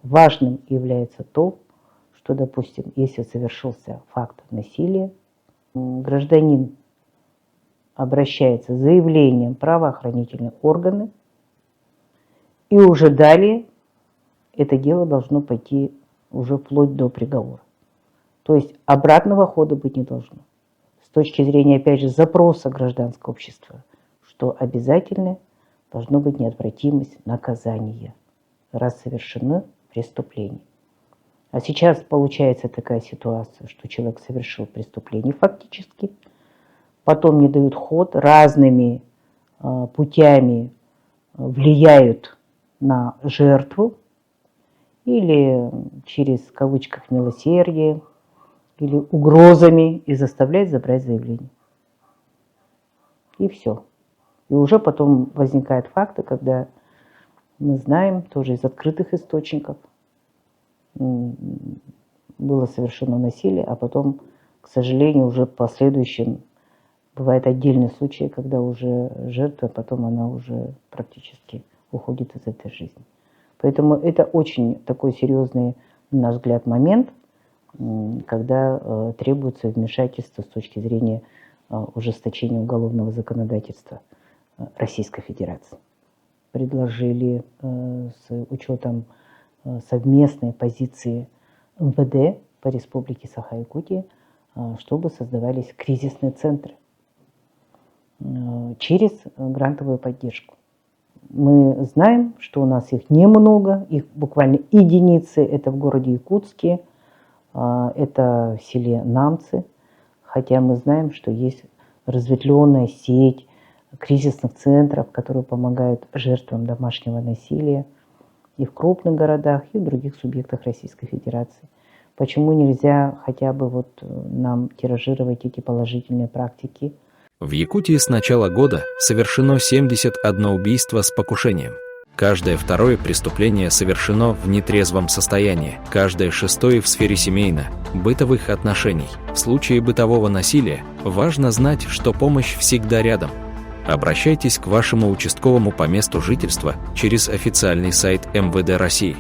Важным является то, что, допустим, если совершился факт насилия, гражданин обращается с заявлением в правоохранительные органы, и уже далее это дело должно пойти уже вплоть до приговора. То есть обратного хода быть не должно. С точки зрения, опять же, запроса гражданского общества, что обязательно должно быть неотвратимость наказания, раз совершено преступление. А сейчас получается такая ситуация, что человек совершил преступление фактически, потом не дают ход, разными путями влияют на жертву, или через, в кавычках, милосердие, или угрозами, и заставляют забрать заявление. И все. И уже потом возникают факты, когда мы знаем, тоже из открытых источников, было совершено насилие, а потом, к сожалению, уже в последующем бывают отдельные случаи, когда уже жертва, потом она уже практически уходит из этой жизни. Поэтому это очень такой серьезный, на наш взгляд, момент, когда требуется вмешательство с точки зрения ужесточения уголовного законодательства Российской Федерации. Предложили с учетом совместной позиции МВД по Республике Саха-Якутия, чтобы создавались кризисные центры через грантовую поддержку. Мы знаем, что у нас их немного, их буквально единицы. Это в городе Якутске, это в селе Намцы. Хотя мы знаем, что есть разветвленная сеть кризисных центров, которые помогают жертвам домашнего насилия и в крупных городах, и в других субъектах Российской Федерации. Почему нельзя хотя бы вот нам тиражировать эти положительные практики? В Якутии с начала года совершено 71 убийство с покушением. Каждое второе преступление совершено в нетрезвом состоянии, каждое шестое в сфере семейно-бытовых отношений. В случае бытового насилия важно знать, что помощь всегда рядом. Обращайтесь к вашему участковому по месту жительства через официальный сайт МВД России.